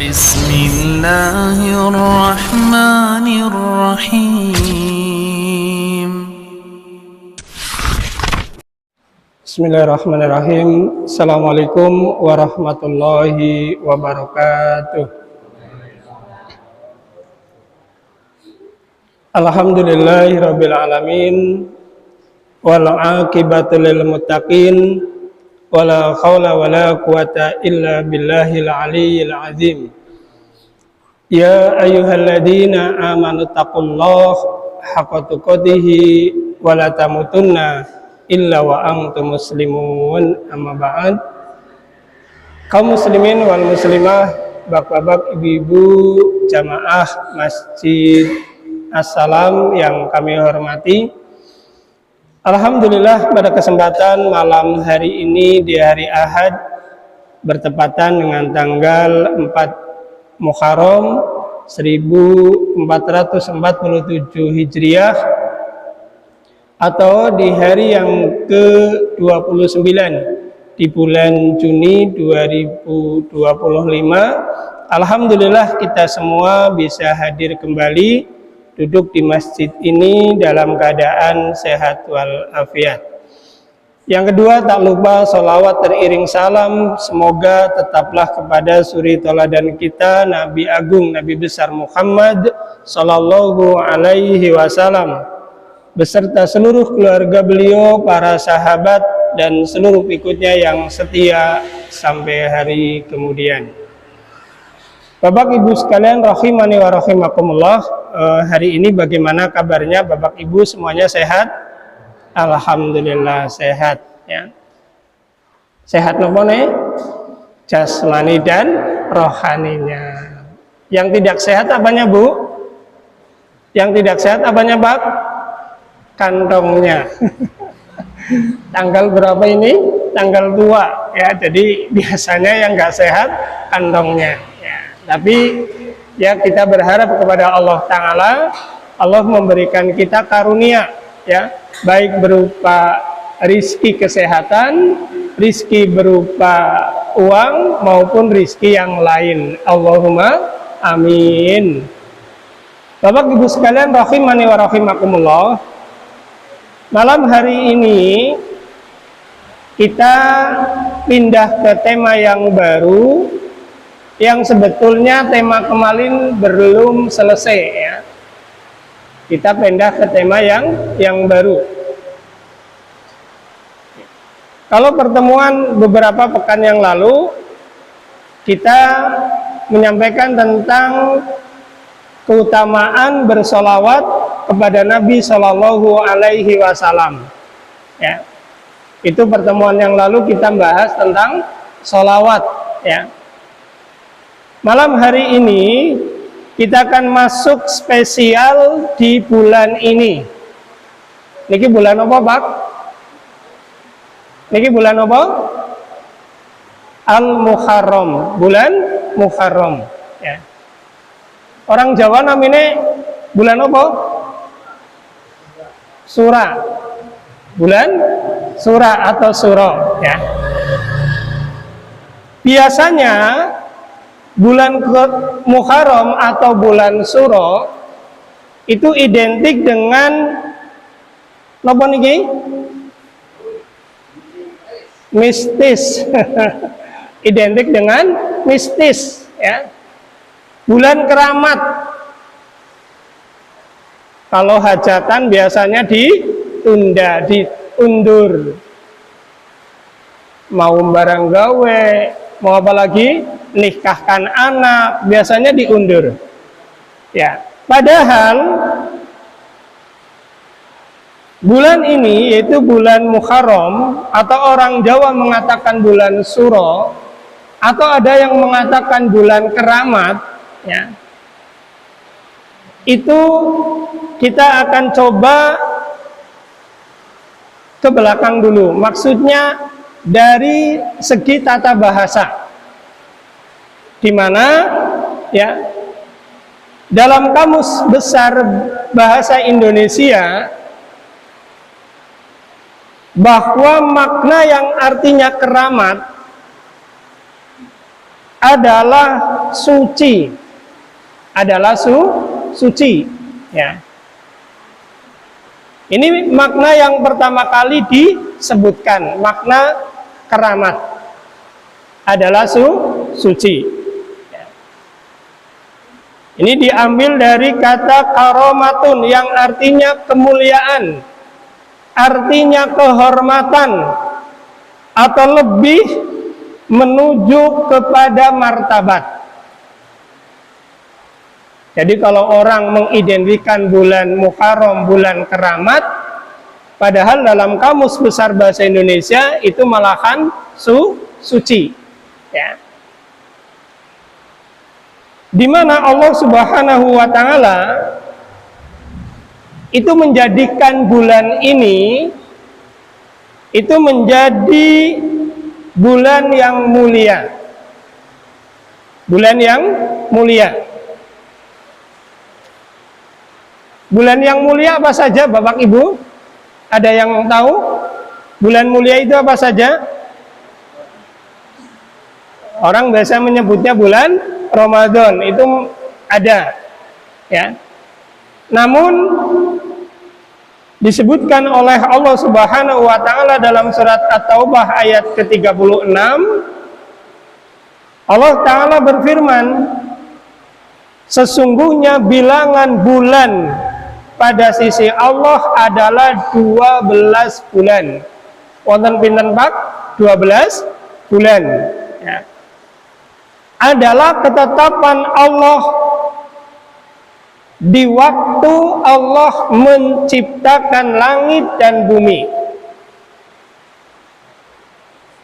Bismillahirrahmanirrahim. Bismillahirrahmanirrahim. Assalamualaikum warahmatullahi wabarakatuh. Alhamdulillahirabbil alamin wal aqibatu lil muttaqin wala haula wala quwata illa billahil aliyyil azim. Ya ayyuhalladzina amanu taqullaha haqqa tuqatih wa la tamutunna illa wa antum muslimun. Amma ba'd. Kaum muslimin wal muslimah, bapak-bapak, ibu-ibu jamaah Masjid Assalam yang kami hormati, alhamdulillah pada kesempatan malam hari ini di hari Ahad bertepatan dengan tanggal 4 Muharram 1447 Hijriah atau di hari yang ke-29 di bulan Juni 2025. Alhamdulillah kita semua bisa hadir kembali duduk di masjid ini dalam keadaan sehat walafiat. Yang kedua, tak lupa sholawat teriring salam semoga tetaplah kepada suri tauladan kita, Nabi Agung, Nabi besar Muhammad Sallallahu Alaihi Wasallam, beserta seluruh keluarga beliau, para sahabat, dan seluruh pengikutnya yang setia sampai hari kemudian. Bapak Ibu sekalian rahimani wa rahimakumullah, hari ini bagaimana kabarnya Bapak Ibu, semuanya sehat? Alhamdulillah sehat ya. Sehat nopo nih? Jasmani dan rohaninya. Yang tidak sehat apanya, Bu? Yang tidak sehat apanya, Pak? Kantongnya. Tanggal berapa ini? Tanggal tua ya. Jadi biasanya yang nggak sehat kantongnya ya. Tapi ya kita berharap kepada Allah Ta'ala, Allah memberikan kita karunia ya, baik berupa rizki kesehatan, rizki berupa uang, maupun rizki yang lain. Allahumma amin. Bapak Ibu sekalian rahimani wa rahimakumullah, malam hari ini kita pindah ke tema yang baru, yang sebetulnya tema kemarin belum selesai ya. Kita pindah ke tema yang baru. Kalau pertemuan beberapa pekan yang lalu kita menyampaikan tentang keutamaan bersolawat kepada Nabi Shallallahu Alaihi Wasallam ya. Itu pertemuan yang lalu kita bahas tentang solawat ya. Malam hari ini kita akan masuk spesial di bulan ini. Niki bulan apa, Pak? Niki bulan apa? Al-Muharram, bulan Muharram ya. Orang Jawa namanya bulan apa? Sura. Bulan Sura atau Suro ya. Biasanya bulan Muharram atau bulan Suro itu identik dengan napa niki? Mistis. Identik dengan mistis ya. Bulan keramat. Kalau hajatan biasanya ditunda, diundur. Mau barang gawe, mau apa lagi? Nikahkan anak, biasanya diundur. Ya, padahal bulan ini yaitu bulan Muharram, atau orang Jawa mengatakan bulan Suro, atau ada yang mengatakan bulan keramat ya. Itu kita akan coba ke belakang dulu. Maksudnya dari segi tata bahasa, di mana ya dalam Kamus Besar Bahasa Indonesia bahwa makna yang artinya keramat adalah suci, adalah suci, ya. Ini makna yang pertama kali disebutkan, makna keramat adalah suci. Ya. Ini diambil dari kata karomatun yang artinya kemuliaan, artinya kehormatan, atau lebih menuju kepada martabat. Jadi kalau orang mengidentikan bulan Muharram bulan keramat, padahal dalam kamus besar bahasa Indonesia itu malahan suci, ya. Di mana Allah Subhanahu wa taala itu menjadikan bulan ini itu menjadi bulan yang mulia. Bulan yang mulia. Bulan yang mulia apa saja Bapak Ibu? Ada yang tahu? Bulan mulia itu apa saja? Orang biasa menyebutnya bulan Ramadan, itu ada, ya. Namun disebutkan oleh Allah Subhanahu wa taala dalam surat At-Taubah ayat ke-36, Allah taala berfirman, sesungguhnya bilangan bulan pada sisi Allah adalah 12 bulan. Wonten pinten Pak? 12 bulan, ya. Adalah ketetapan Allah di waktu Allah menciptakan langit dan bumi.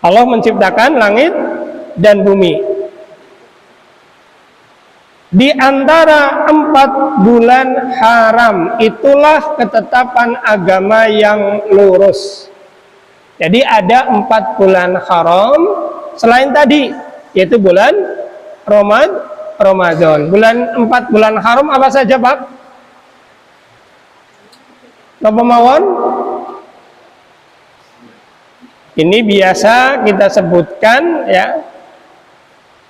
Allah menciptakan langit dan bumi. Di antara 4 bulan haram, itulah ketetapan agama yang lurus. Jadi ada 4 bulan haram selain tadi, yaitu bulan Ramadan. 4 bulan haram apa saja Pak? Napa mawon? Ini biasa kita sebutkan, ya.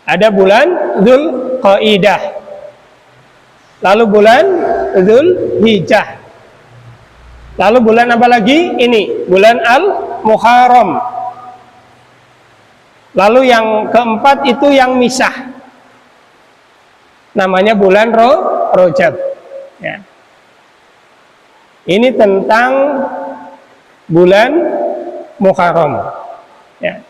Ada bulan Dzulqa'dah, lalu bulan Dzulhijjah, lalu bulan apa lagi? Ini bulan Al-Muharram. Lalu yang keempat itu yang misah, namanya bulan Rajab, ya. Ini tentang bulan Muharram, ya.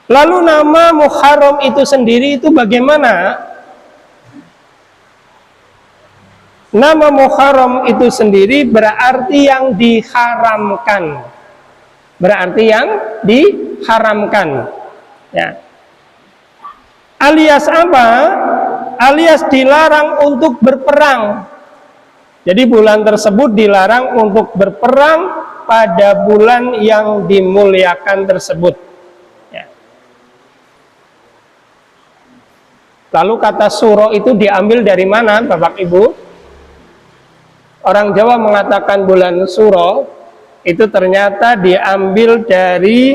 Lalu nama Muharram itu sendiri itu bagaimana? Nama Muharram itu sendiri berarti yang diharamkan. Berarti yang diharamkan, ya. Alias apa? Alias dilarang untuk berperang. Jadi bulan tersebut dilarang untuk berperang pada bulan yang dimuliakan tersebut, ya. Lalu kata suro itu diambil dari mana Bapak Ibu? Orang Jawa mengatakan bulan suro itu ternyata diambil dari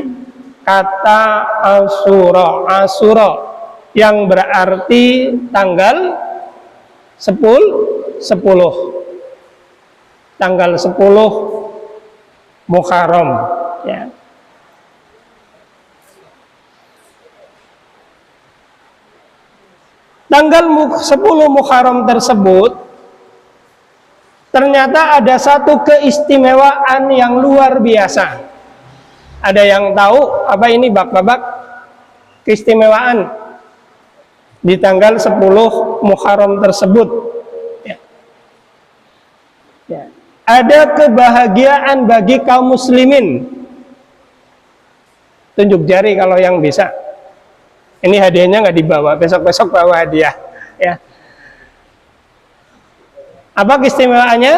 kata Asyura yang berarti tanggal 10 tanggal 10 Muharram, ya. Tanggal 10 Muharram tersebut ternyata ada satu keistimewaan yang luar biasa. Ada yang tahu apa ini Bapak-bapak? Keistimewaan di tanggal 10 Muharram tersebut, ya. Ya. Ada kebahagiaan bagi kaum muslimin. Tunjuk jari kalau yang bisa. Ini hadiahnya nggak dibawa, besok-besok bawa hadiah, ya. Apa keistimewaannya?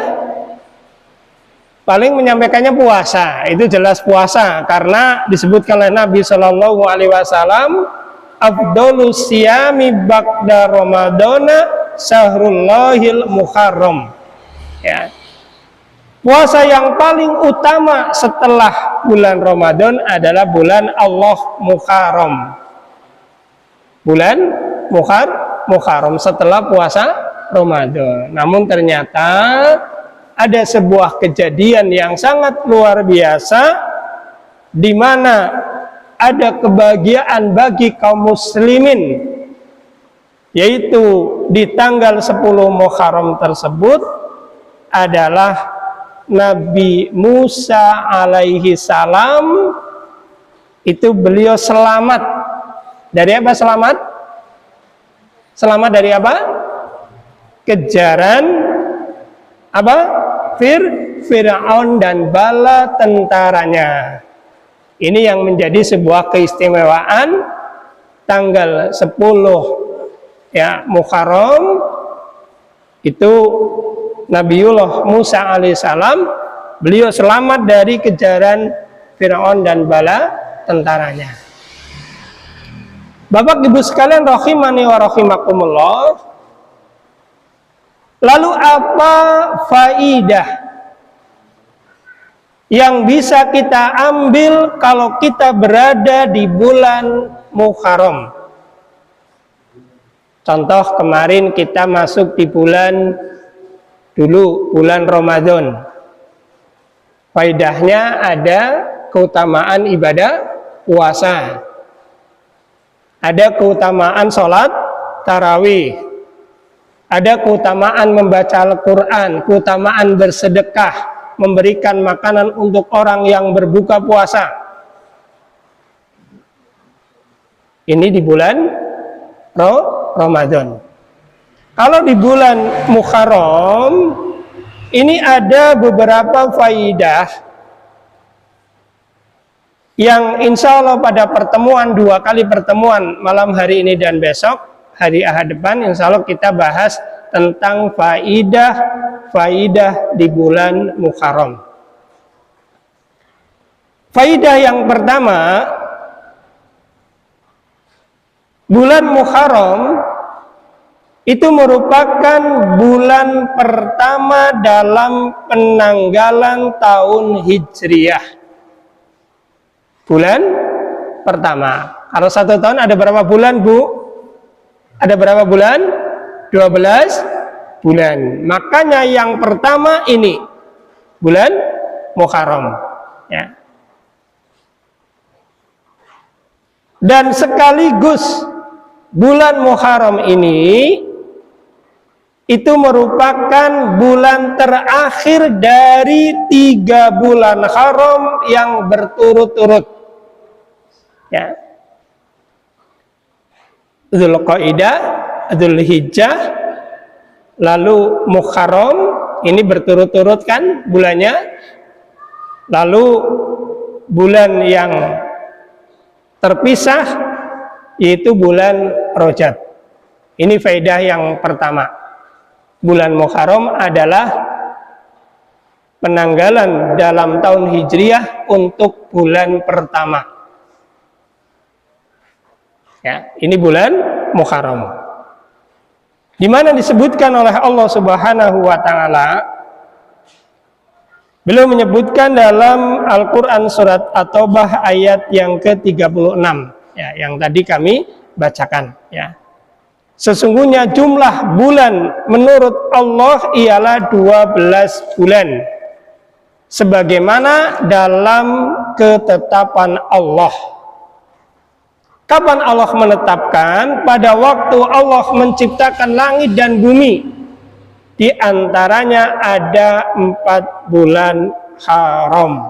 Paling menyampaikannya puasa, itu jelas puasa karena disebutkan oleh Nabi Shallallahu Alaihi Wasallam, afdolus siyami ba'da Ramadana sahrullahil Muharram, ya. Puasa yang paling utama setelah bulan Ramadan adalah bulan Allah Muharram. Bulan Muharram setelah puasa Ramadan. Namun ternyata ada sebuah kejadian yang sangat luar biasa, di mana ada kebahagiaan bagi kaum muslimin, yaitu di tanggal 10 Muharram tersebut adalah Nabi Musa alaihi salam. Itu beliau selamat dari apa? Selamat dari apa? Kejaran apa? Fir'aun dan bala tentaranya. Ini yang menjadi sebuah keistimewaan tanggal 10 ya Muharram. Itu Nabiullah Musa alaihissalam, beliau selamat dari kejaran Fir'aun dan bala tentaranya. Bapak Ibu sekalian rahimani wa rahimakumullah. Lalu apa faidah yang bisa kita ambil kalau kita berada di bulan Muharram? Contoh kemarin kita masuk di bulan Ramadan. Faidahnya ada keutamaan ibadah puasa, ada keutamaan sholat tarawih, ada keutamaan membaca Al-Quran, keutamaan bersedekah, memberikan makanan untuk orang yang berbuka puasa. Ini di bulan Ramadan. Kalau di bulan Muharram ini ada beberapa faidah yang insya Allah pada pertemuan, 2 kali pertemuan, malam hari ini dan besok hari Ahad depan, insya Allah kita bahas tentang faidah di bulan Muharram. Faidah yang pertama, bulan Muharram itu merupakan bulan pertama dalam penanggalan tahun Hijriyah. Bulan pertama. Kalau 1 tahun ada berapa bulan, Bu? Ada berapa bulan? 12 bulan. Makanya yang pertama ini bulan Muharram, ya. Dan sekaligus bulan Muharram ini itu merupakan bulan terakhir dari 3 bulan haram yang berturut-turut, ya. Dzulqa'dah, Dzulhijjah, lalu Muharram, ini berturut-turut kan bulannya. Lalu bulan yang terpisah yaitu bulan Rajab. Ini faedah yang pertama. Bulan Muharram adalah penanggalan dalam tahun Hijriyah untuk bulan pertama. Ya, ini bulan Muharram. Di mana disebutkan oleh Allah Subhanahu wa taala, beliau menyebutkan dalam Al-Qur'an surat At-Taubah ayat yang ke-36, ya, yang tadi kami bacakan, ya. Sesungguhnya jumlah bulan menurut Allah ialah 12 bulan, sebagaimana dalam ketetapan Allah. Kapan Allah menetapkan? Pada waktu Allah menciptakan langit dan bumi. Di antaranya ada 4 bulan haram.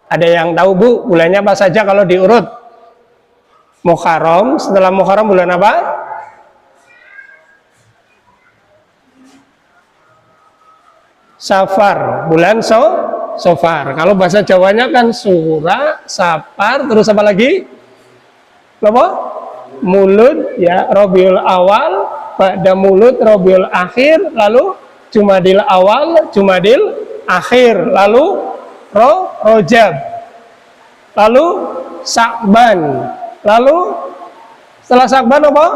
Ada yang tahu, Bu, bulannya apa saja kalau diurut? Muharram, setelah Muharram bulan apa? Safar, bulan Safar. Kalau bahasa Jawanya kan Sura, Safar, terus apa lagi? Apa? Mulud, ya, Rabiul Awal, pada Mulud, Rabiul Akhir, lalu Jumadil Awal, Jumadil Akhir, lalu Rajab, lalu Sya'ban. Lalu setelah Sya'ban apa?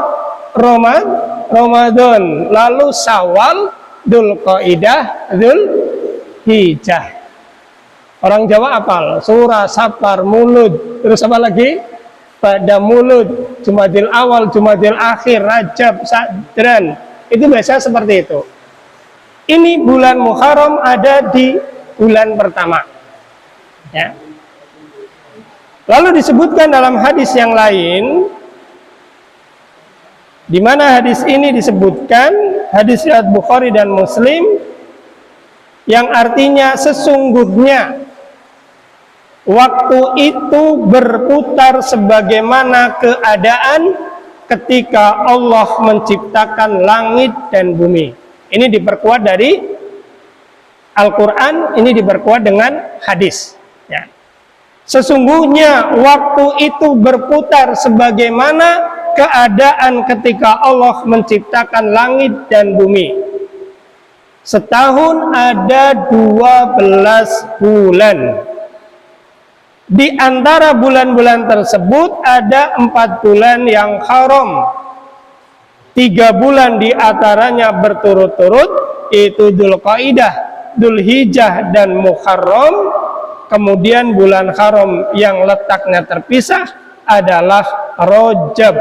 Ramadan. Lalu Syawal, Dzulqa'dah, Dzulhijjah. Orang Jawa apal, Surah, Safar, Mulud, terus apa lagi? Pada Mulud, Jumadil Awal, Jumadil Akhir, Rajab, Sadran. Itu biasa seperti itu. Ini bulan Muharram ada di bulan pertama. Ya. Lalu disebutkan dalam hadis yang lain, di mana hadis ini disebutkan, hadis riwayat Bukhari dan Muslim, yang artinya sesungguhnya waktu itu berputar sebagaimana keadaan ketika Allah menciptakan langit dan bumi. Ini diperkuat dari Al-Quran, ini diperkuat dengan hadis. Ya. Sesungguhnya waktu itu berputar sebagaimana keadaan ketika Allah menciptakan langit dan bumi. Setahun ada 12 bulan. Di antara bulan-bulan tersebut ada 4 bulan yang haram. 3 bulan di antaranya berturut-turut, yaitu Dzulqa'dah, Dzulhijjah dan Muharram. Kemudian bulan haram yang letaknya terpisah adalah Rajab,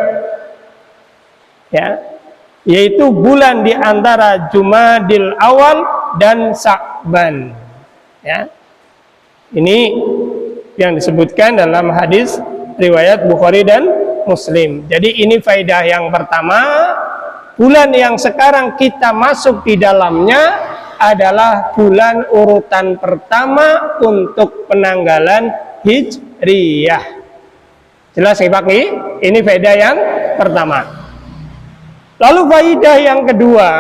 ya, yaitu bulan di antara Jumadil Awal dan Sa'ban. Ya. Ini yang disebutkan dalam hadis riwayat Bukhari dan Muslim. Jadi ini faedah yang pertama, bulan yang sekarang kita masuk di dalamnya adalah bulan urutan pertama untuk penanggalan Hijriyah. Jelas ya Pak? Ini faedah yang pertama. Lalu faedah yang kedua,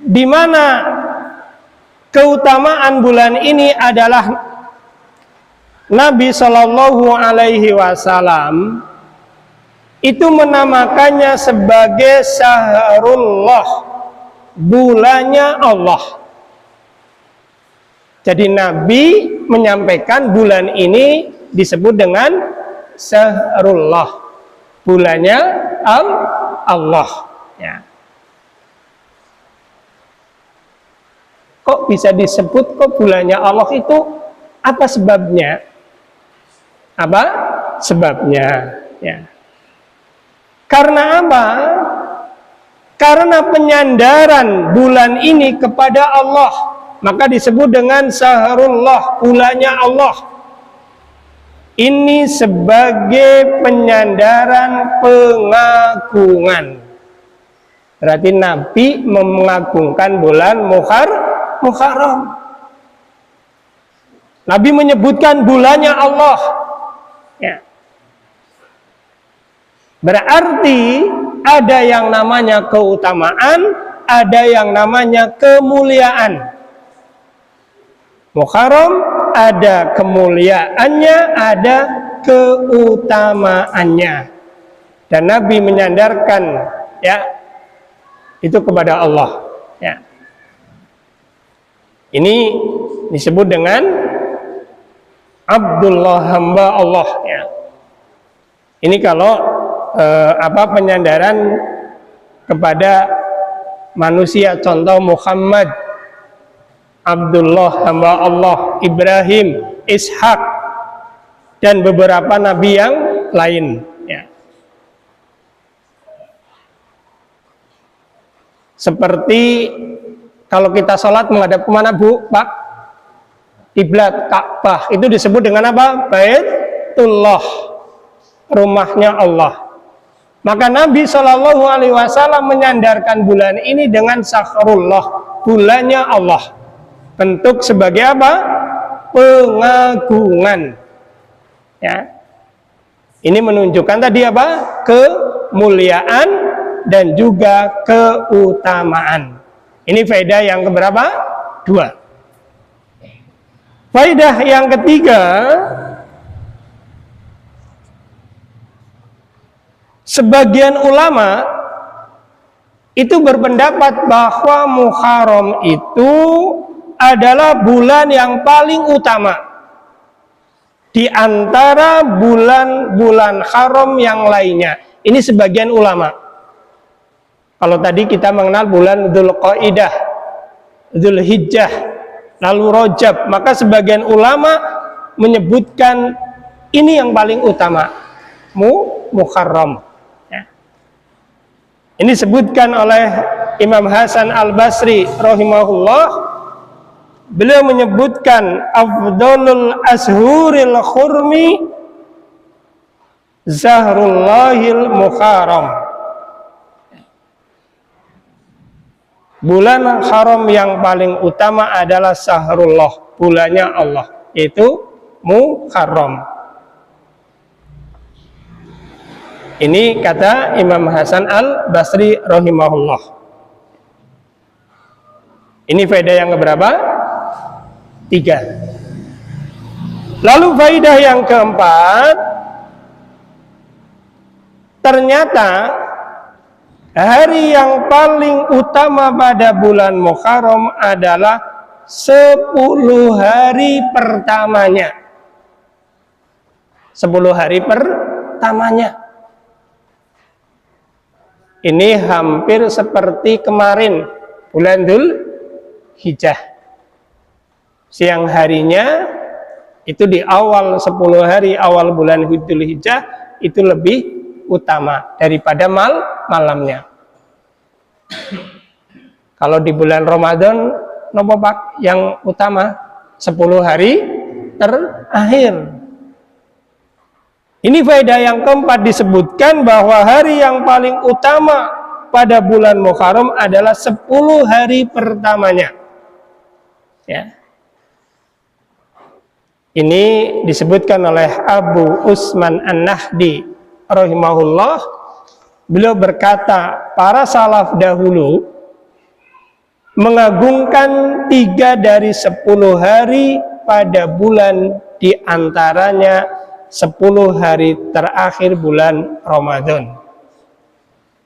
di mana keutamaan bulan ini adalah Nabi Shallallahu Alaihi Wasallam itu menamakannya sebagai Syahrullah, bulannya Allah. Jadi Nabi menyampaikan bulan ini disebut dengan Syahrullah, bulannya Allah. Ya. Kok bisa disebut kok bulannya Allah itu? Apa sebabnya? Apa sebabnya? Ya. Karena apa? Karena penyandaran bulan ini kepada Allah, maka disebut dengan Syahrullah, bulannya Allah. Ini sebagai penyandaran pengagungan. Berarti Nabi mengagungkan bulan Muharram. Nabi menyebutkan bulannya Allah. Ya. Berarti ada yang namanya keutamaan, ada yang namanya kemuliaan. Muharram ada kemuliaannya, ada keutamaannya. Dan Nabi menyandarkan ya itu kepada Allah. Ya. Ini disebut dengan Abdullah, hamba Allah. Ya. Ini kalau penyandaran kepada manusia, contoh Muhammad, Abdullah, hamba Allah, Ibrahim, Ishak, dan beberapa nabi yang lain. Ya. Seperti kalau kita sholat menghadap kemana Bu? Pak? Kiblat, Ka'bah. Itu disebut dengan apa? Baitullah, rumahnya Allah. Maka Nabi Shallallahu Alaihi Wasallam menyandarkan bulan ini dengan Syahrullah, bulannya Allah. Bentuk sebagai apa? Pengagungan. Ya. Ini menunjukkan tadi apa? Kemuliaan dan juga keutamaan. Ini faedah yang keberapa? 2. Faedah yang ketiga, sebagian ulama itu berpendapat bahwa Muharram itu adalah bulan yang paling utama di antara bulan-bulan haram yang lainnya. Ini sebagian ulama. Kalau tadi kita mengenal bulan Dzulqa'dah, Dzulhijjah, lalu Rajab, maka sebagian ulama menyebutkan ini yang paling utama, Muharram. Ya. Ini disebutkan oleh Imam Hasan Al-Basri rahimahullah. Beliau menyebutkan afdalul ashuril khurmi Zahrullahil Muharram. Bulan haram yang paling utama adalah Syahrullah, bulannya Allah, yaitu Muharram. Ini kata Imam Hasan Al-Basri rahimahullah. Ini faedah yang keberapa? 3. Lalu faedah yang keempat, ternyata hari yang paling utama pada bulan Muharram adalah 10 hari pertamanya. 10 hari pertamanya. Ini hampir seperti kemarin, bulan Dzulhijjah. Siang harinya itu di awal 10 hari awal bulan Dzulhijjah itu lebih utama daripada malamnya. Kalau di bulan Ramadan, nopo Pak yang utama 10 hari terakhir. Ini faedah yang keempat, disebutkan bahwa hari yang paling utama pada bulan Muharram adalah 10 hari pertamanya. Ya. Ini disebutkan oleh Abu Usman An-Nahdi rahimahullah. Beliau berkata, para salaf dahulu mengagungkan 3 dari 10 hari pada bulan, di antaranya 10 hari terakhir bulan Ramadan.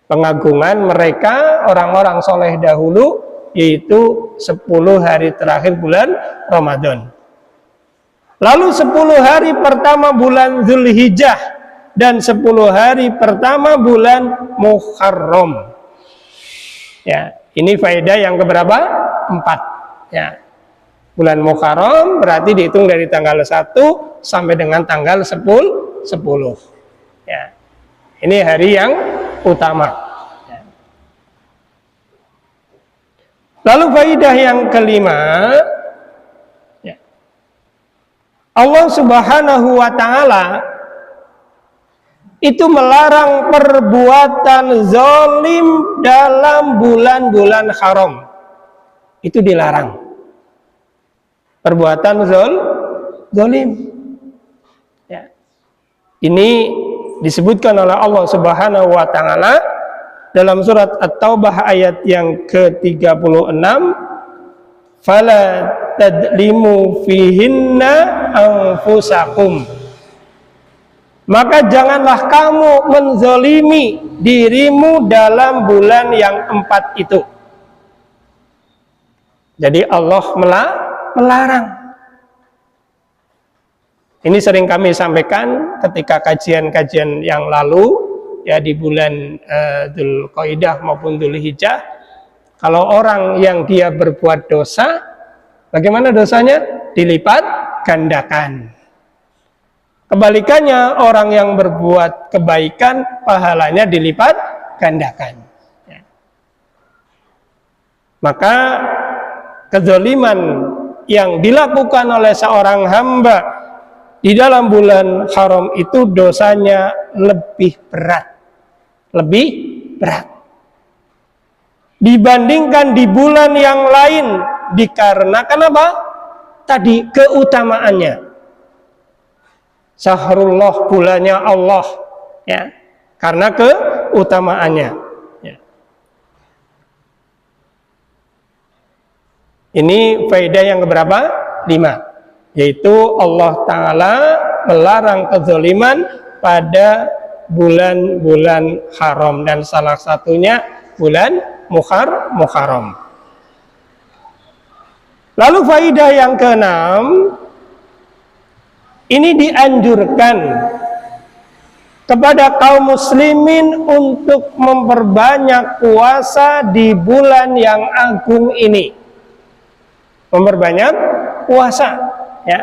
Pengagungan mereka orang-orang soleh dahulu yaitu 10 hari terakhir bulan Ramadan. Lalu 10 hari pertama bulan Dzulhijjah dan 10 hari pertama bulan Muharram. Ya, ini faedah yang keberapa? 4. Ya. Bulan Muharram berarti dihitung dari tanggal 1 sampai dengan tanggal 10. Ya. Ini hari yang utama. Ya. Lalu faedah yang kelima, ya. Allah Subhanahu wa ta'ala itu melarang perbuatan zalim dalam bulan-bulan haram. Itu dilarang. Perbuatan zalim. Ya. Ini disebutkan oleh Allah Subhanahu wa ta'ala dalam surat At-Taubah ayat yang ke-36, fala tadlimu fihinna anfusakum. Maka janganlah kamu menzalimi dirimu dalam bulan yang 4 itu. Jadi Allah melarang. Ini sering kami sampaikan ketika kajian-kajian yang lalu, ya di bulan Dzulqa'dah maupun Dzulhijjah. Kalau orang yang dia berbuat dosa, bagaimana dosanya? Dilipat gandakan. Kebalikannya, orang yang berbuat kebaikan, pahalanya dilipat gandakan. Ya. Maka kezaliman yang dilakukan oleh seorang hamba di dalam bulan haram itu dosanya lebih berat dibandingkan di bulan yang lain, dikarenakan apa? Tadi keutamaannya. Syahrullah, bulannya Allah, ya, karena keutamaannya. Ya. Ini faedah yang keberapa? 5, yaitu Allah Ta'ala melarang kezaliman pada bulan-bulan haram, dan salah satunya bulan Muharram. Lalu faedah yang ke-6, ini dianjurkan kepada kaum muslimin untuk memperbanyak puasa di bulan yang agung ini. Memperbanyak puasa, ya.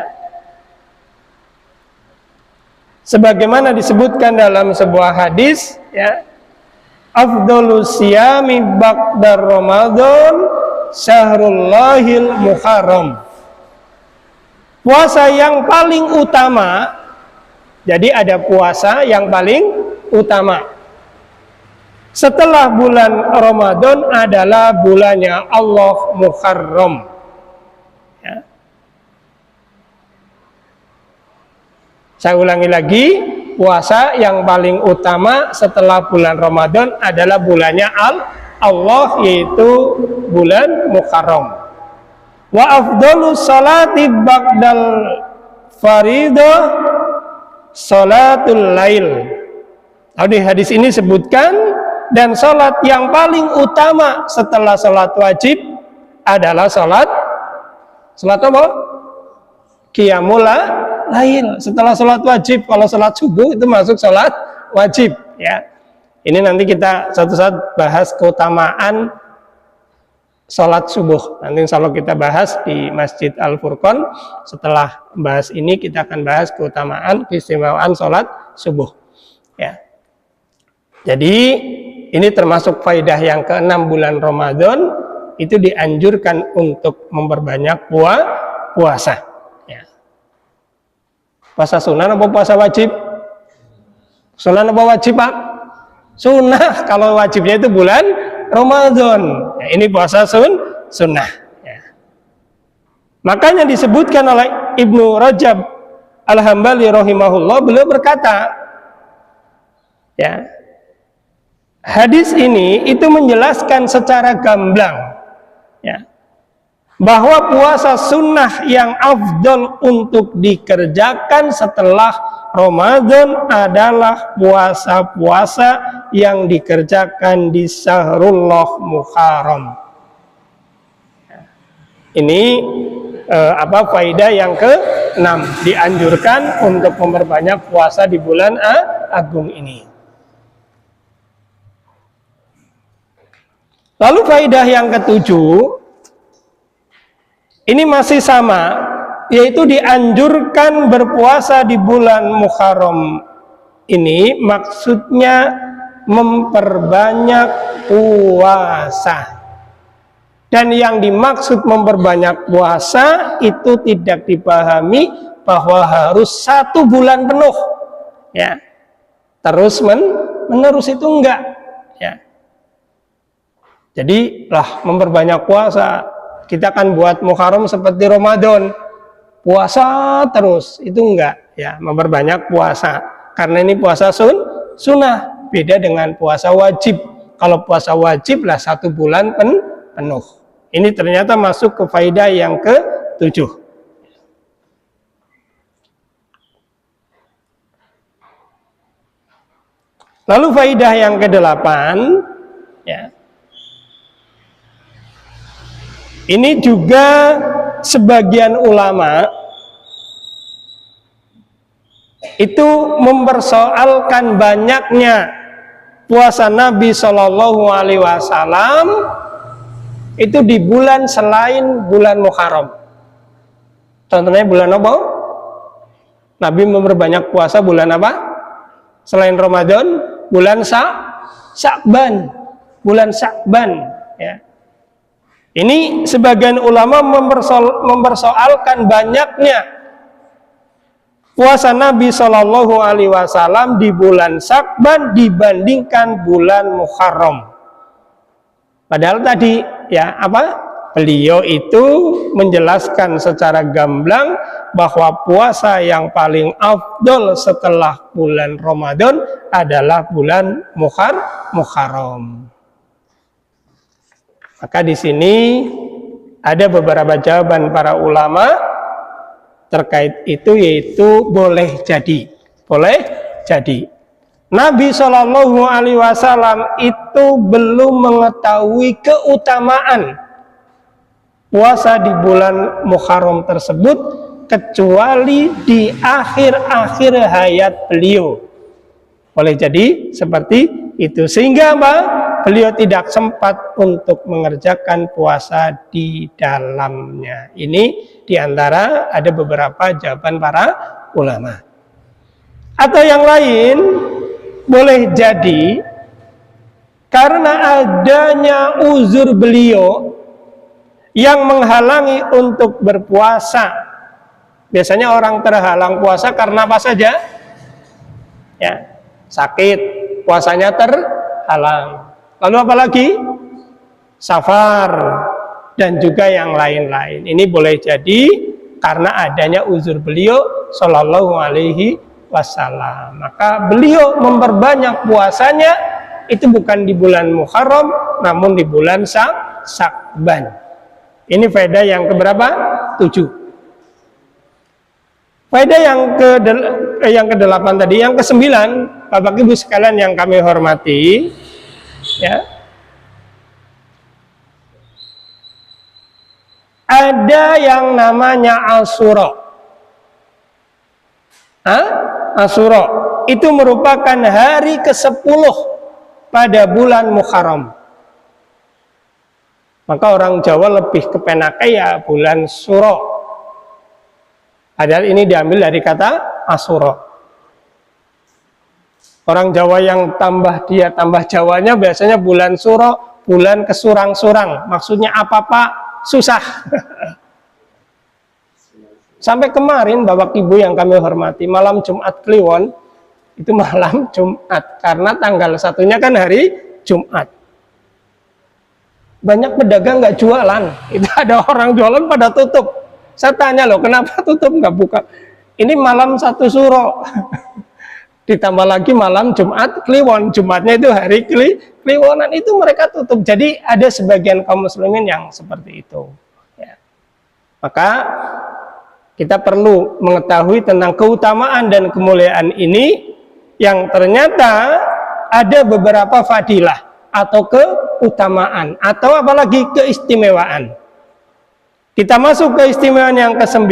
Sebagaimana disebutkan dalam sebuah hadis, ya, afdhalus siyami ba'da Ramadan syahrullahil muharram. Puasa yang paling utama, jadi ada puasa yang paling utama setelah bulan Ramadan adalah bulannya Allah Muharram, ya. Saya ulangi lagi, puasa yang paling utama setelah bulan Ramadan adalah bulannya Allah, yaitu bulan Muharram. Wa afdhalus salati ba'dal faridah salatul lail. Di hadis ini sebutkan, dan salat yang paling utama setelah salat wajib adalah salat apa? Qiyamul lail. Setelah salat wajib, kalau salat subuh itu masuk salat wajib, ya. Ini nanti kita satu saat bahas keutamaan salat subuh. Nanti insya Allah kita bahas di Masjid Al-Furqan. Setelah bahas ini kita akan bahas keutamaan keistimewaan salat subuh, ya. Jadi ini termasuk faidah yang ke-6 bulan Ramadan, itu dianjurkan untuk memperbanyak puasa, ya. Puasa sunnah apa puasa wajib? Sunnah apa wajib, Pak? Sunnah. Kalau wajibnya itu bulan Ramadan, ya, ini puasa sunnah, ya. Makanya disebutkan oleh Ibnu Rajab Al-Hambali rahimahullah, beliau berkata, ya, hadis ini itu menjelaskan secara gamblang, ya, bahwa puasa sunnah yang afdol untuk dikerjakan setelah Ramadan adalah puasa-puasa yang dikerjakan di Syahrullah Muharram. Ini faidah yang ke-6, dianjurkan untuk memperbanyak puasa di bulan agung ini. Lalu faidah yang ke-7, ini masih sama, yaitu dianjurkan berpuasa di bulan Muharram ini, maksudnya memperbanyak puasa. Dan yang dimaksud memperbanyak puasa itu tidak dipahami bahwa harus 1 bulan penuh, ya, terus menerus, itu enggak, ya. Jadi memperbanyak puasa, kita akan buat Muharram seperti Ramadan, puasa terus, itu enggak, ya. Memperbanyak puasa, karena ini puasa sunnah, beda dengan puasa wajib. Kalau puasa wajib 1 bulan penuh. Ini ternyata masuk ke faidah yang ke-7. Lalu faidah yang ke-8, ya. Ini juga sebagian ulama itu mempersoalkan banyaknya puasa Nabi Shallallahu Alaihi Wasallam itu di bulan selain bulan Muharram. Contohnya bulan apa? Nabi memperbanyak puasa bulan apa? Selain Ramadan, bulan Sya'ban, bulan Sya'ban, ya. Ini sebagian ulama mempersoalkan banyaknya puasa Nabi Shallallahu Alaihi Wasallam di bulan Sya'ban dibandingkan bulan Muharram. Padahal tadi, ya, beliau itu menjelaskan secara gamblang bahwa puasa yang paling afdol setelah bulan Ramadan adalah bulan Muharram. Maka di sini ada beberapa jawaban para ulama terkait itu, yaitu boleh jadi Nabi Shallallahu Alaihi Wasallam itu belum mengetahui keutamaan puasa di bulan Muharram tersebut kecuali di akhir-akhir hayat beliau. Boleh jadi seperti itu. Sehingga apa? Beliau tidak sempat untuk mengerjakan puasa di dalamnya. Ini diantara ada beberapa jawaban para ulama. Atau yang lain, boleh jadi karena adanya uzur beliau yang menghalangi untuk berpuasa. Biasanya orang terhalang puasa karena apa saja? Ya, sakit, puasanya terhalang. Lalu apalagi? Safar dan juga yang lain-lain. Ini boleh jadi karena adanya uzur beliau Shallallahu Alaihi Wasallam. Maka beliau memperbanyak puasanya itu bukan di bulan Muharram, namun di bulan Sya'ban. Ini faedah yang keberapa? 7. Faedah yang ke-8 tadi, yang ke-9, Bapak Ibu sekalian yang kami hormati, ya. Ada yang namanya Asyura. Asyura itu merupakan hari ke-10 pada bulan Muharram. Maka orang Jawa lebih kepenake ya bulan Syura. Padahal ini diambil dari kata Asyura. Orang Jawa yang tambah Jawanya biasanya bulan Syura, bulan kesurang-surang. Maksudnya apa Pak? Susah. Sampai kemarin Bapak Ibu yang kami hormati, malam Jumat Kliwon itu malam Jumat karena tanggal 1-nya kan hari Jumat. Banyak pedagang nggak jualan. Itu ada orang jualan pada tutup. Saya tanya loh, kenapa tutup nggak buka? Ini malam 1 Syuro. Ditambah lagi malam Jumat Kliwon. Jumatnya itu hari Kliwonan, itu mereka tutup. Jadi ada sebagian kaum muslimin yang seperti itu. Ya. Maka kita perlu mengetahui tentang keutamaan dan kemuliaan ini yang ternyata ada beberapa fadilah atau keutamaan atau apalagi keistimewaan. Kita masuk ke istimewaan yang ke-9,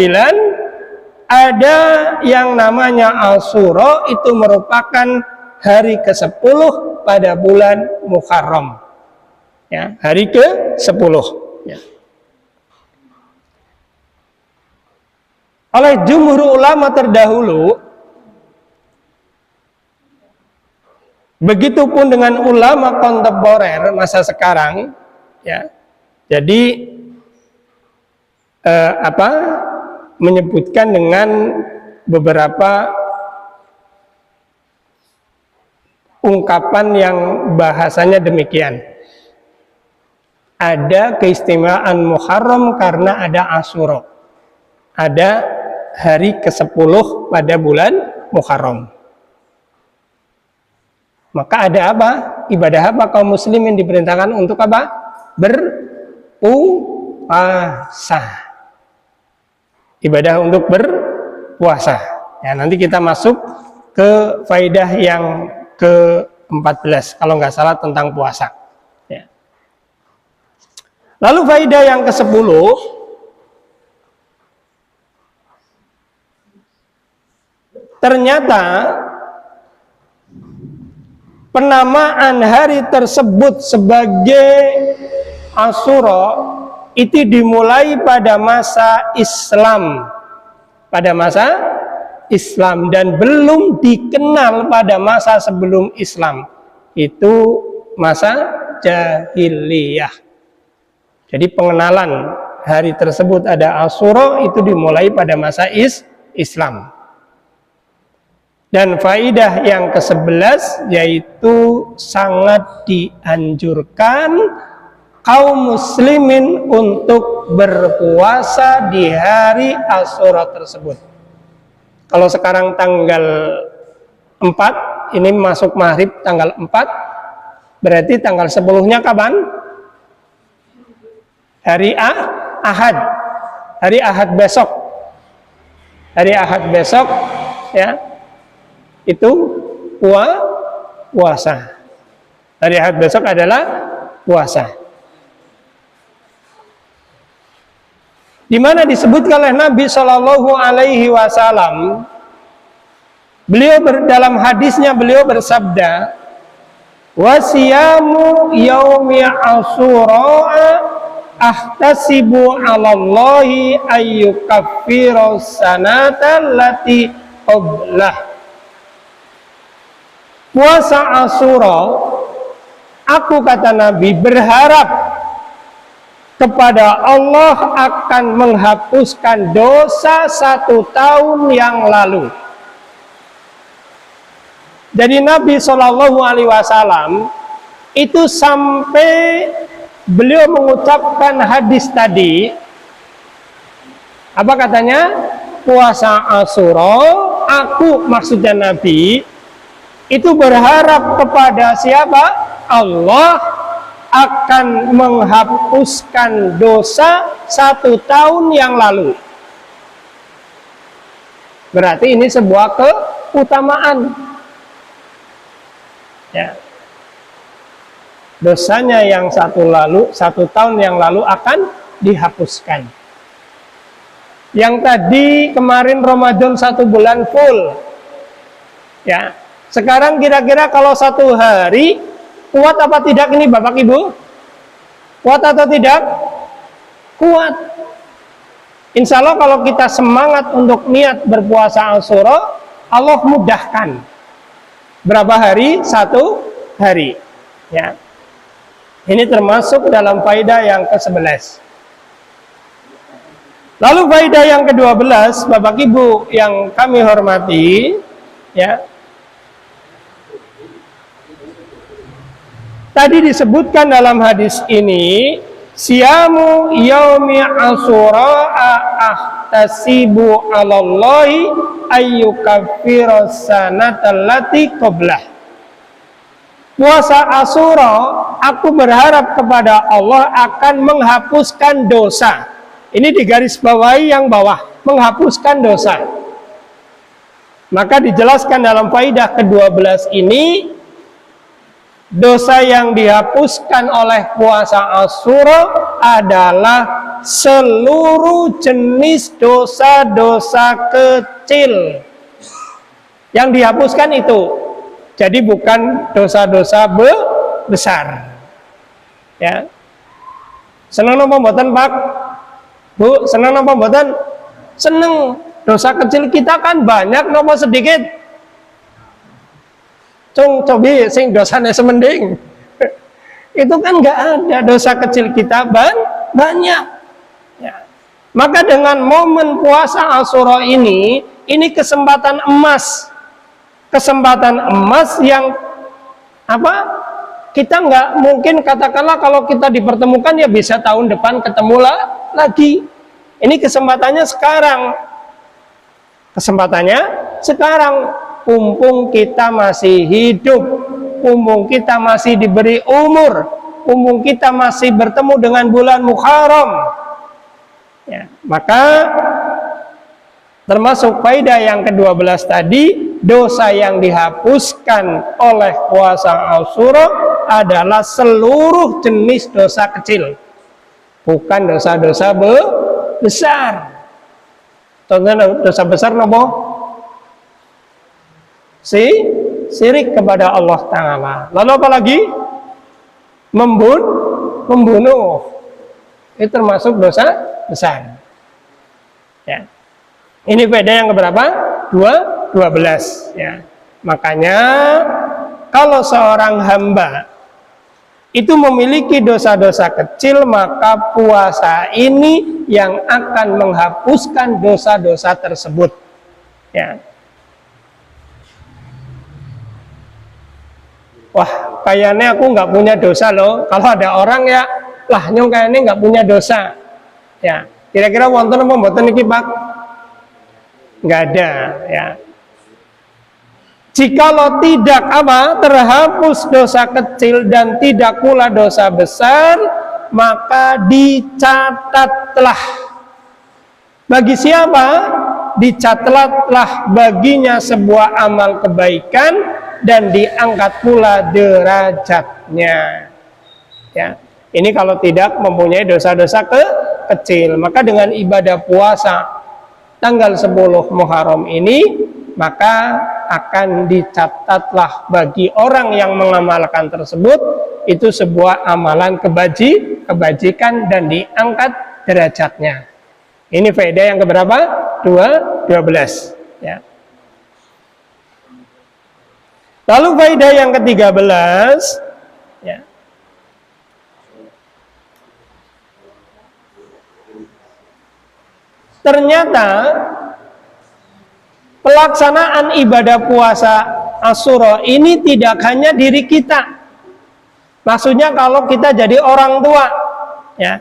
ada yang namanya Asyura, itu merupakan hari ke-10 pada bulan Muharram. Ya, hari ke-10. Ya. Oleh jumhur ulama terdahulu, begitupun dengan ulama kontemporer masa sekarang, ya. Jadi menyebutkan dengan beberapa ungkapan yang bahasanya demikian. Ada keistimewaan Muharram karena ada Asyura. Ada hari ke-10 pada bulan Muharram. Maka ada apa? Ibadah apa kaum muslimin diperintahkan untuk apa? Berpuasa. Ibadah untuk berpuasa. Ya, nanti kita masuk ke faidah yang ke-14 kalau nggak salah tentang puasa. Ya. Lalu faidah yang ke-10, ternyata penamaan hari tersebut sebagai Asyura itu dimulai pada masa Islam, dan belum dikenal pada masa sebelum Islam, itu masa jahiliyah. Jadi pengenalan hari tersebut ada Asyura itu dimulai pada masa Islam. Dan faidah yang ke-11 yaitu sangat dianjurkan kaum muslimin untuk berpuasa di hari Asyura tersebut. Kalau sekarang tanggal 4, ini masuk maghrib tanggal 4, berarti tanggal 10-nya kapan? Hari Ahad. Hari Ahad besok. Hari Ahad besok, ya. Itu puasa. Hari Ahad besok adalah puasa. Di mana disebutkan oleh Nabi Shallallahu Alaihi Wasallam Dalam hadisnya beliau bersabda, "Wasiyamu yaumi Asyura ahtasibu 'alallahi ayyukaffiru sanata allati qablah." Puasa Asyura, aku kata Nabi berharap kepada Allah akan menghapuskan dosa 1 tahun yang lalu. Jadi Nabi Shallallahu Alaihi Wasallam itu sampai beliau mengucapkan hadis tadi, apa katanya? Puasa Asyura, aku maksudnya Nabi itu berharap kepada siapa? Allah akan menghapuskan dosa 1 tahun yang lalu. Berarti ini sebuah keutamaan. Ya. Dosanya yang 1 tahun yang lalu akan dihapuskan. Yang tadi kemarin Ramadan 1 bulan full. Ya. Sekarang kira-kira kalau 1 hari kuat apa tidak ini Bapak Ibu? Kuat atau tidak? Kuat. Insya Allah kalau kita semangat untuk niat berpuasa Asyura, Allah mudahkan. Berapa hari? 1 hari. Ya. Ini termasuk dalam faedah yang ke-11. Lalu faedah yang ke-12, Bapak Ibu yang kami hormati, ya. Tadi disebutkan dalam hadis ini, siyamu yaumi Asyura ahtasibu 'alallahi ayyukaffiru sanata allati qablah. Puasa Asyura, aku berharap kepada Allah akan menghapuskan dosa. Ini digarisbawahi yang bawah, menghapuskan dosa. Maka dijelaskan dalam faidah ke-12 ini, dosa yang dihapuskan oleh puasa Asyura adalah seluruh jenis dosa-dosa kecil yang dihapuskan itu. Jadi bukan dosa-dosa besar. Ya. Senang napa mboten, Pak? Bu, senang napa mboten? Seneng. Dosa kecil kita kan banyak napa sedikit? Cobi sing dosanya semending. Itu kan nggak ada, dosa kecil kita banyak. Ya. Maka dengan momen puasa Asyura ini kesempatan emas. Kesempatan emas yang apa? Kita nggak mungkin katakanlah kalau kita dipertemukan ya bisa tahun depan ketemu lagi. Ini kesempatannya sekarang. Kesempatannya sekarang. Mumpung kita masih hidup, mumpung kita masih diberi umur, mumpung kita masih bertemu dengan bulan Muharram, ya, maka termasuk faedah yang ke-12 tadi, dosa yang dihapuskan oleh puasa Asyura adalah seluruh jenis dosa kecil, bukan dosa-dosa besar. Contohnya dosa besar nopo? Syirik kepada Allah Ta'ala. Lalu apa lagi? Membunuh. Itu termasuk dosa besar. Ya. Ini beda yang keberapa? 12. Ya. Makanya kalau seorang hamba itu memiliki dosa-dosa kecil, maka puasa ini yang akan menghapuskan dosa-dosa tersebut. Ya. Wah, kayaknya aku nggak punya dosa loh. Kalau ada orang ya, lah nyong kayaknya nggak punya dosa. Ya, kira-kira wonten apa mboten niki, Pak? Nggak ada, ya. Jikalau tidak terhapus dosa kecil dan tidak pula dosa besar, maka dicatatlah. Bagi siapa? Dicatatlah baginya sebuah amal kebaikan dan diangkat pula derajatnya. Ya, ini kalau tidak mempunyai dosa-dosa kecil, maka dengan ibadah puasa tanggal 10 Muharram ini, maka akan dicatatlah bagi orang yang mengamalkan tersebut itu sebuah amalan kebajikan dan diangkat derajatnya. Ini faedah yang keberapa? 12 ya. Lalu faedah yang ke-13 ya. Ternyata pelaksanaan ibadah puasa Asyura ini tidak hanya diri kita. Maksudnya kalau kita jadi orang tua ya,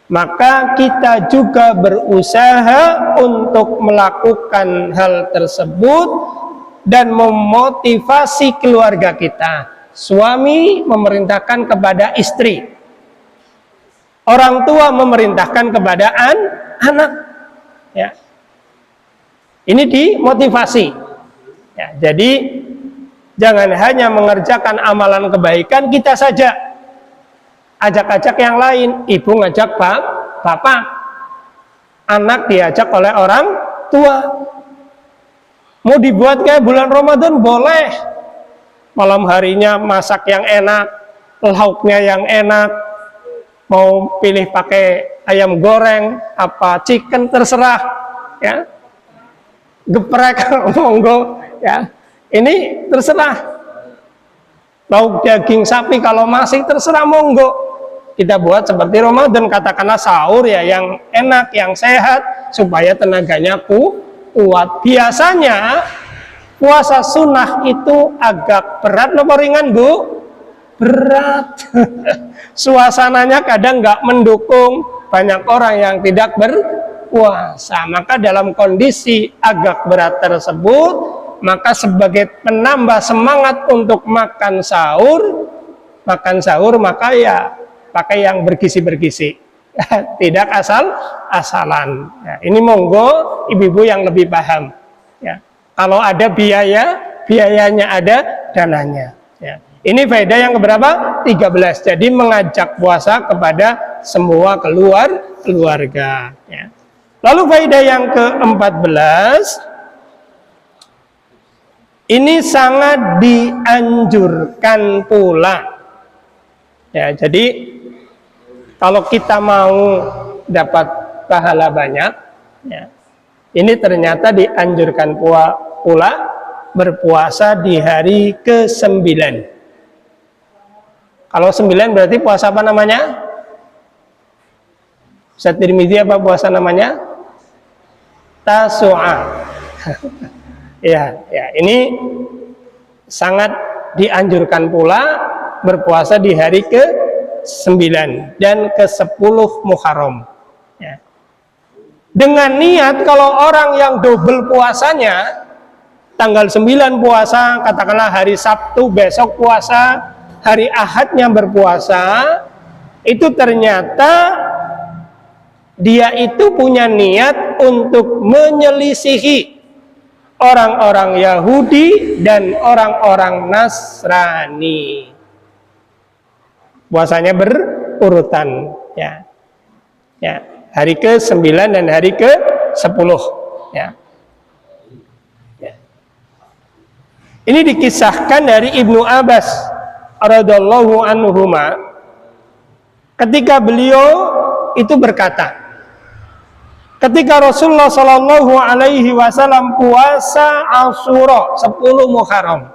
maka kita juga berusaha untuk melakukan hal tersebut dan memotivasi keluarga kita. Suami memerintahkan kepada istri, orang tua memerintahkan kepada anak ya. Ini dimotivasi ya. Jadi jangan hanya mengerjakan amalan kebaikan kita saja, ajak-ajak yang lain. Ibu ngajak bapak, anak diajak oleh orang tua. Mau dibuat kayak bulan Ramadan boleh, malam harinya masak yang enak, lauknya yang enak, mau pilih pakai ayam goreng apa chicken terserah ya, geprek monggo ya, ini terserah. Lauk daging sapi kalau masih terserah monggo. Kita buat seperti Ramadan, katakanlah sahur ya yang enak, yang sehat supaya tenaganya kuat. Biasanya puasa sunnah itu agak berat atau ringan, Bu? Berat. Suasananya kadang nggak mendukung, banyak orang yang tidak berpuasa. Maka dalam kondisi agak berat tersebut, maka sebagai penambah semangat untuk makan sahur maka ya pakai yang bergizi-bergizi, tidak asal-asalan ya. Ini monggo ibu-ibu yang lebih paham ya. Kalau ada biayanya ada dananya ya. Ini faedah yang keberapa? 13. Jadi mengajak puasa kepada semua keluarga ya. Lalu faedah yang ke-14, ini sangat dianjurkan pula ya. Jadi kalau kita mau dapat pahala banyak ya, ini ternyata dianjurkan pula berpuasa di hari ke-9. Kalau 9 berarti puasa apa namanya? Ustaz Tirmidzi apa puasa namanya? Tasu'a. Ya, ini sangat dianjurkan pula berpuasa di hari ke-9 dan ke-10 Muharram ya. Dengan niat kalau orang yang double puasanya, tanggal 9 puasa, katakanlah hari Sabtu besok puasa, hari Ahadnya berpuasa, itu ternyata dia itu punya niat untuk menyelisihi orang-orang Yahudi dan orang-orang Nasrani. Puasanya berurutan ya. Ya, hari ke-9 dan hari ke-10 ya. Ya. Ini dikisahkan dari Ibnu Abbas radhiyallahu anhuma, ketika beliau itu berkata, ketika Rasulullah Shallallahu Alaihi Wasallam puasa Asyura 10 Muharram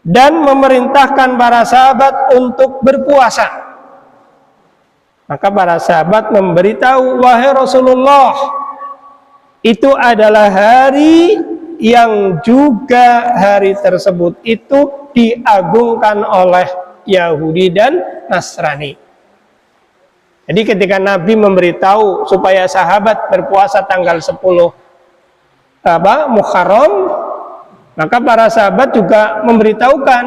dan memerintahkan para sahabat untuk berpuasa, maka para sahabat memberitahu, wahai Rasulullah, itu adalah hari yang juga hari tersebut itu diagungkan oleh Yahudi dan Nasrani. Jadi ketika Nabi memberitahu supaya sahabat berpuasa tanggal 10 Muharram, maka para sahabat juga memberitahukan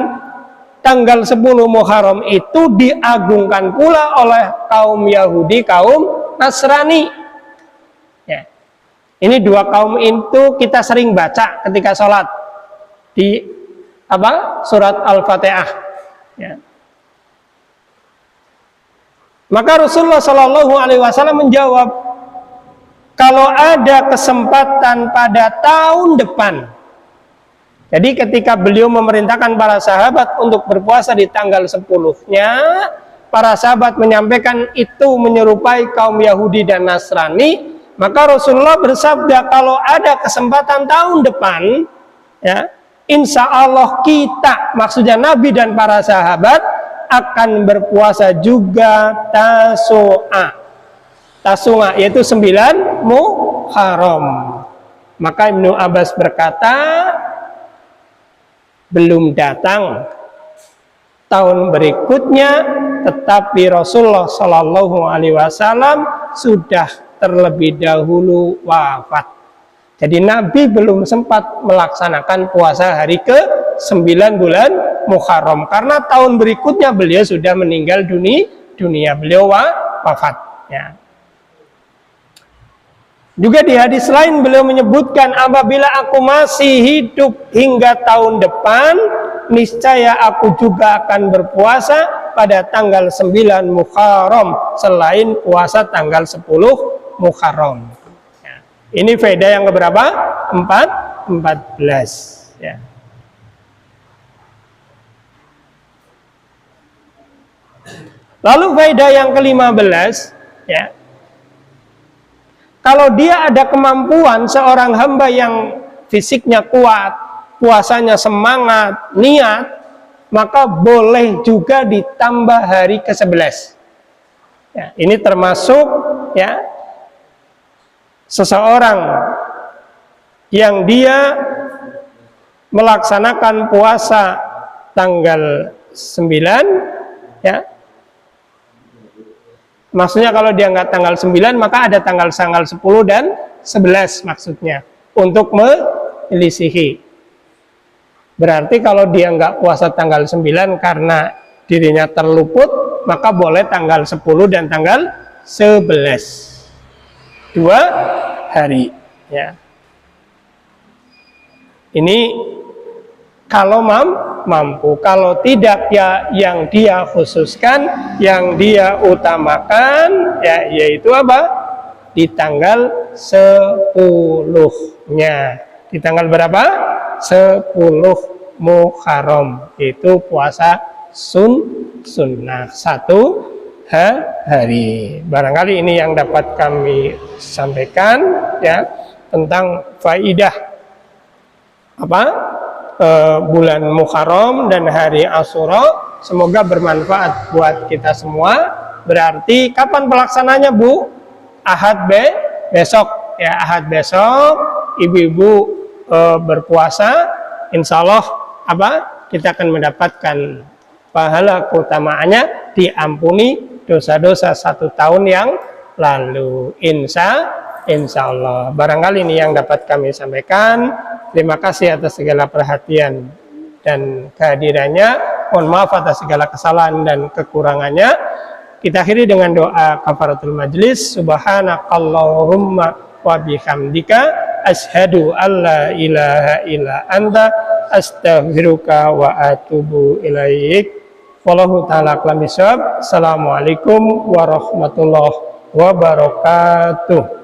tanggal 10 Muharram itu diagungkan pula oleh kaum Yahudi, kaum Nasrani ya. Ini dua kaum itu kita sering baca ketika sholat di surat Al-Fatihah ya. Maka Rasulullah Shallallahu Alaihi Wasallam menjawab, kalau ada kesempatan pada tahun depan Jadi ketika beliau memerintahkan para sahabat untuk berpuasa di tanggal 10-nya, para sahabat menyampaikan itu menyerupai kaum Yahudi dan Nasrani, maka Rasulullah bersabda, kalau ada kesempatan tahun depan, ya, insya Allah kita, maksudnya Nabi dan para sahabat, akan berpuasa juga Tasu'a, yaitu 9 Muharram. Maka Ibnu Abbas berkata, belum datang tahun berikutnya, tetapi Rasulullah Shallallahu Alaihi Wasallam sudah terlebih dahulu wafat. Jadi Nabi belum sempat melaksanakan puasa hari ke-9 bulan Muharram, karena tahun berikutnya beliau sudah meninggal dunia, beliau wafat. Ya. Juga di hadis lain beliau menyebutkan, apabila aku masih hidup hingga tahun depan, niscaya aku juga akan berpuasa pada tanggal 9 Muharram selain puasa tanggal 10 Muharram. Ya. Ini faedah yang keberapa? 14. Ya. Lalu faedah yang ke-15, ya. Kalau dia ada kemampuan, seorang hamba yang fisiknya kuat, puasanya semangat, niat, maka boleh juga ditambah hari ke-11. Ya, ini termasuk, ya, seseorang yang dia melaksanakan puasa tanggal 9, ya. Maksudnya kalau dia nggak tanggal 9, maka ada tanggal 10 dan 11 maksudnya, untuk menyelisihi. Berarti kalau dia nggak puasa tanggal 9 karena dirinya terluput, maka boleh tanggal 10 dan tanggal 11. 2 hari. Ya. Ini kalau mampu, kalau tidak, ya yang dia khususkan, yang dia utamakan, ya yaitu apa? Di tanggal 10-nya. Di tanggal berapa? 10 Muharram. Itu puasa sunnah 1 hari. Barangkali ini yang dapat kami sampaikan, ya, tentang faidah apa? Bulan Muharram dan hari Asyura. Semoga bermanfaat buat kita semua. Berarti kapan pelaksananya, Bu? Ahad besok, ya, Ahad besok ibu-ibu berpuasa, insya Allah apa? Kita akan mendapatkan pahala keutamaannya, diampuni dosa-dosa 1 tahun yang lalu, insya Allah. Barangkali ini yang dapat kami sampaikan. Terima kasih atas segala perhatian dan kehadirannya. Mohon maaf atas segala kesalahan dan kekurangannya. Kita akhiri dengan doa kafaratul majlis. Subhanakallahumma wa bihamdika asyhadu alla ilaha illa anta astaghfiruka wa atubu ilaik. Wallahu ta'ala a'lam bishawab. Assalamualaikum warahmatullahi wabarakatuh.